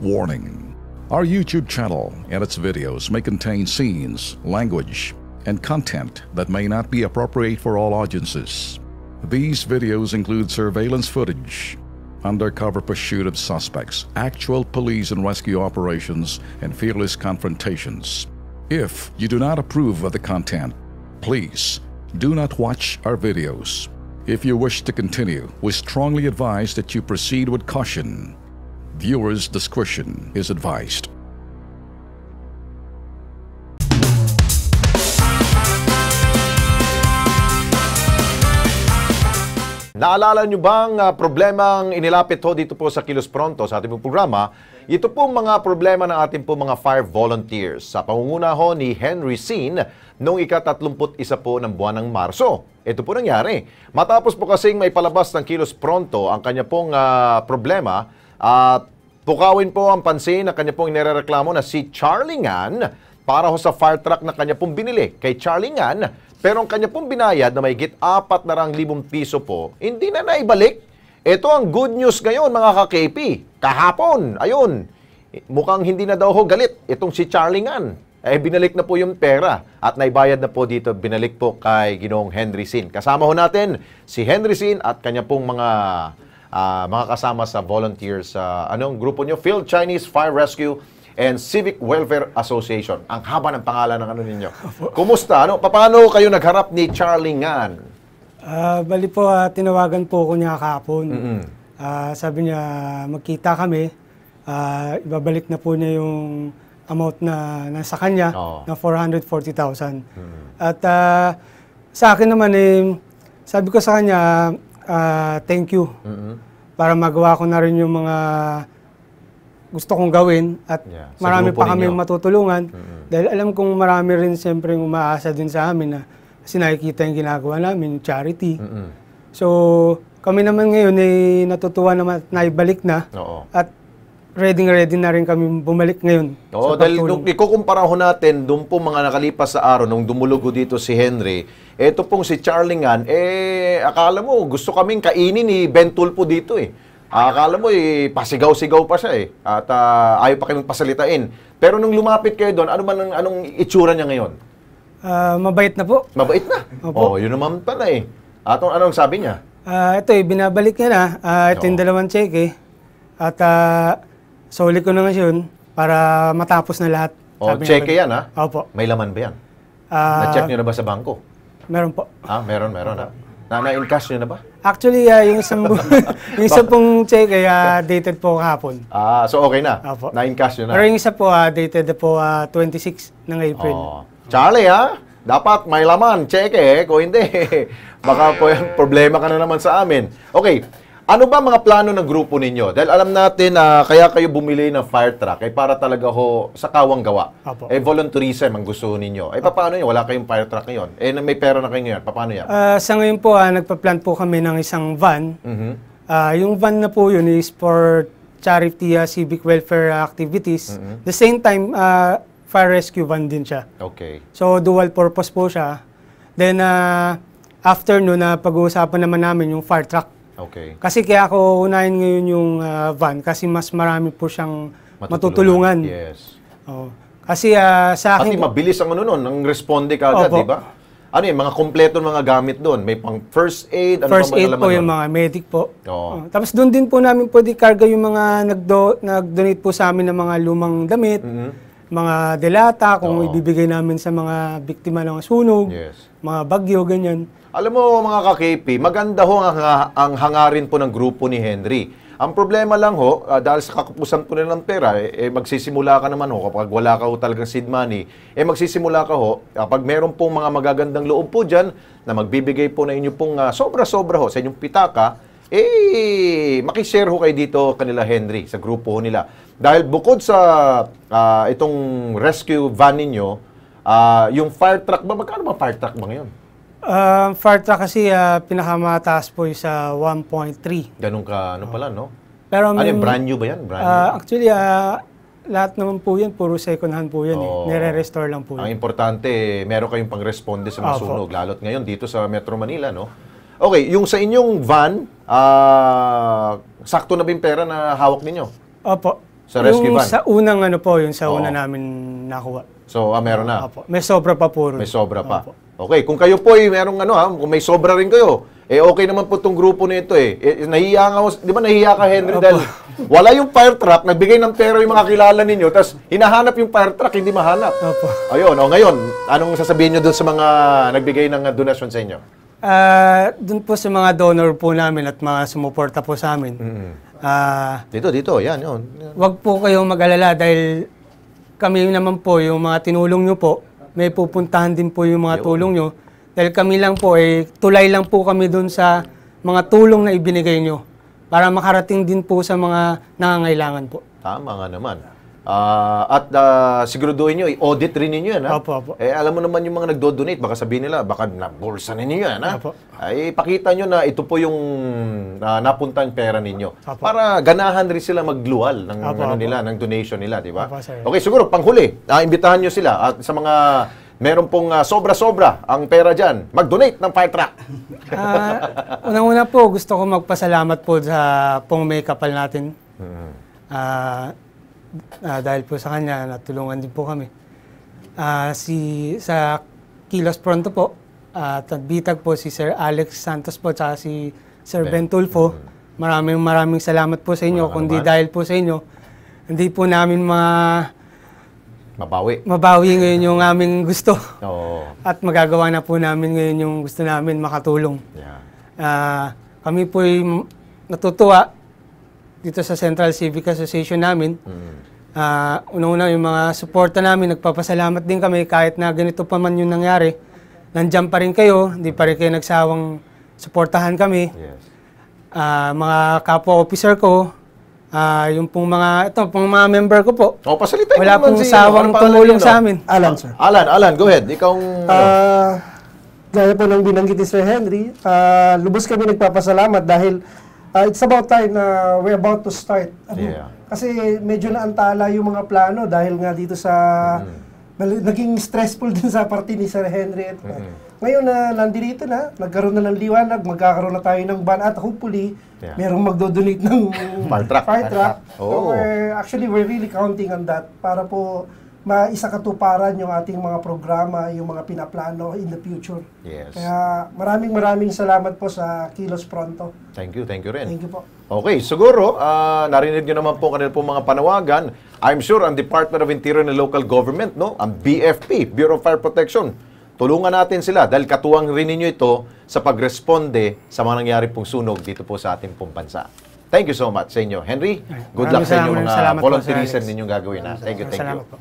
Warning: our YouTube channel and its videos may contain scenes, language, and content that may not be appropriate for all audiences. These videos include surveillance footage, undercover pursuit of suspects, actual police and rescue operations, and fearless confrontations. If you do not approve of the content, please do not watch our videos. If you wish to continue, we strongly advise that you proceed with caution. Viewers' discretion is advised. Naalala nyo bang problemang inilapit ho dito po sa Kilos Pronto sa ating programa? Ito po mga problema ng ating po mga fire volunteers sa pangunguna ho ni Henry Sin noong ika-31 po ng buwan ng Marso. Ito po nangyari. Matapos po kasing may palabas ng Kilos Pronto ang kanya pong problema at pukawin po ang pansin na kanya pong inirereklamo na si Charlie Ngan para ho sa fire truck na kanya pong binili kay Charlie Ngan. Pero ang kanya pong binayad na mahigit 400,000 piso po, hindi na naibalik. Ito ang good news ngayon mga ka-KP. Kahapon, ayun, mukhang hindi na daw ho galit itong si Charlie Ngan. Binalik na po yung pera at naibayad na po dito, binalik po kay Ginoong Henry Sin. Kasama ho natin si Henry Sin at kanya pong mga kasama sa volunteers sa grupo nyo, Phil Chinese Fire Rescue and Civic Welfare Association. Ang haba ng pangalan ng ninyo. Kumusta? Paano kayo nagharap ni Charlie Ngan? Bali po, tinawagan po ko niya kahapon. Sabi niya, magkita kami. Ibabalik na po niya yung amount na nasa kanya, na 440,000. At sa akin naman, sabi ko sa kanya, thank you. Para magawa ko na rin yung mga gusto kong gawin at marami pa kami matutulungan dahil alam kong marami rin siyempre umaasa din sa amin na kasi nakikita yung ginagawa namin, yung charity. So, kami naman ngayon ay natutuwa naman at naibalik na at ready na rin kami bumalik ngayon. Dahil ikukumpara ho natin doon po mga nakalipas sa araw nung dumulugo dito si Henry, eto pong si Charlie Ngan, akala mo gusto kaming kainin ni Ben Tulfo dito Akala mo pasigaw-sigaw pa siya at ayaw pa kayong pasalitain. Pero nung lumapit kayo doon, anong itsura niya ngayon? Mabait na po. Mabait na? Yun naman pala Anong sabi niya? Ito binabalik niya na. Ito yung dalawang cheque. At soli ko na nga yun para matapos na lahat. Cheque yan Opo. May laman ba yan? Na-check niyo na ba sa bangko? Meron po. Meron Na-encash niyo na ba? Actually, yung isang pong check dated po kahapon. So okay na? Opo. Na-encash niyo na? Pero yung isa po, dated po 26 ng April. Charlie, dapat may laman, check kung hindi, baka po yung problema ka na naman sa amin. Okay, ano ba mga plano ng grupo ninyo? Dahil alam natin na kaya kayo bumili ng fire truck para talaga ho sa kawang gawa. Opo. Volunteerism ang gusto ninyo. Paano yun? Wala kayong fire truck ngayon. May pera na kayo ngayon. Paano yan? Sa ngayon po, nagpa-plan po kami ng isang van. Yung van na po yun is for charity civic welfare activities. The same time, fire rescue van din siya. Okay. So, dual purpose po siya. Then, after nun, pag-uusapan naman namin yung fire truck. Okay. Kasi kaya ako unahin ngayon yung van kasi mas marami po siyang matutulungan. Yes. Kasi sa akin... Kasi mabilis ang ang responde ka agad, di ba? Mga kompleto mga gamit doon? May pang first aid? First aid po, yung mga medic po. Tapos doon din po namin pwede karga yung mga nag-donate po sa amin ng mga lumang damit, mga delata, kung ibibigay namin sa mga biktima ng sunog, mga bagyo, ganyan. Alam mo mga ka-KP, maganda ho ang hangarin po ng grupo ni Henry. Ang problema lang dahil sa kakapusan po nilang pera, magsisimula ka naman kapag wala ka talagang seed money, magsisimula ka kapag meron pong mga magagandang loob po dyan, na magbibigay po na inyo pong sobra-sobra sa inyong pitaka, makishare kayo dito kanila Henry, sa grupo nila. Dahil bukod sa itong rescue van ninyo, yung fire truck ba, magkano ba fire truck ba ngayon? Fire truck kasi pinakamataas po sa 1.3. Ganun ka, pala, no? Pero brand new ba yan? Actually, lahat naman po yan, puro second hand po yan. Nire-restore lang po yan. Ang importante, meron kayong pang-responde sa mga sunog. Lalo't ngayon dito sa Metro Manila, no? Okay, yung sa inyong van, sakto na ba yung pera na hawak ninyo? Opo. Sa rescue Yung van? sa unang ano po, yung sa Oo. una namin nakuha. So, meron na. Opo. May sobra pa po ron. May sobra pa. Opo. Okay, kung kayo po merong kung may sobra rin kayo, okay naman po itong grupo nito nahihiya nga, di ba nahihiya ka, Henry, dahil wala yung fire truck, nagbigay ng pera yung mga kilala ninyo, tapos hinahanap yung fire truck, hindi mahanap. Opo. Ayun, ngayon, anong sasabihin nyo doon sa mga nagbigay ng donasyon sa inyo? Doon po sa mga donor po namin at mga sumuporta po sa amin. Dito, yan, yun. Wag po kayong mag-alala dahil kami naman po, yung mga tinulong nyo po, may pupuntahan din po yung mga tulong nyo. Dahil kami lang po, tulay lang po kami dun sa mga tulong na ibinigay nyo para makarating din po sa mga nangangailangan po. Tama nga naman. Siguraduhin nyo, i-audit rin ninyo yan, ha? Opo. Alam mo naman yung mga nagdo-donate, baka sabihin nila, baka nabulsa ninyo yan, ha? Opo. Ay, pakita nyo na ito po yung napuntang pera ninyo. Opo. Para ganahan rin sila magluwal ng, Opo. nila, ng donation nila, di ba? Opo, sir. Okay, siguro, panghuli, imbitahan nyo sila at sa mga meron pong sobra-sobra ang pera dyan, mag-donate ng fire truck. Unang-una po, gusto ko magpasalamat po sa pong may kapal natin. Dahil po sa kanya, natulungan din po kami. Sa Kilos Pronto po, at bitag po si Sir Alex Santos po, at si Sir Ben Tulfo. Maraming salamat po sa inyo. Kundi dahil po sa inyo, hindi po namin mabawi ngayon yung aming gusto. At magagawa na po namin ngayon yung gusto namin makatulong. Yeah. Kami po natutuwa dito sa Central Civic Association namin. Una-una yung mga suporta namin, nagpapasalamat din kami kahit na ganito pa man yung nangyari. Nandiyan pa rin kayo, hindi pa rin kayo nagsawang suportahan kami. Yes. Mga kapwa officer ko, yung pong mga member ko po. Pasalitain Wala pong sawang tumulong sa amin. Alan, sir. Alan, go ahead. Ikaw Gaya po ng binanggit ni Sir Henry, lubos kami nagpapasalamat dahil it's about time na we're about to start. Yeah. Kasi medyo naantala yung mga plano dahil nga dito sa naging stressful din sa party ni Sir Henry. Ngayon na nandito na, nagkaroon na ng liwanag, magkakaroon na tayo ng ban at hopefully merong magdodonate ng fire truck. So we're really counting on that para po maisa katuparan yung ating mga programa, yung mga pinaplano in the future. Yes. Kaya maraming salamat po sa Kilos Pronto. Thank you rin. Thank you po. Okay, siguro, narinig nyo naman po kanil po mga panawagan. I'm sure ang Department of Interior and Local Government, ang BFP, Bureau of Fire Protection, tulungan natin sila dahil katuwang rin ninyo ito sa pagresponde sa mga nangyari pong sunog dito po sa ating pong bansa. Thank you so much sa inyo. Henry, good luck sa inyo mga volunteerism ninyong gagawin. Thank you. Salamat po.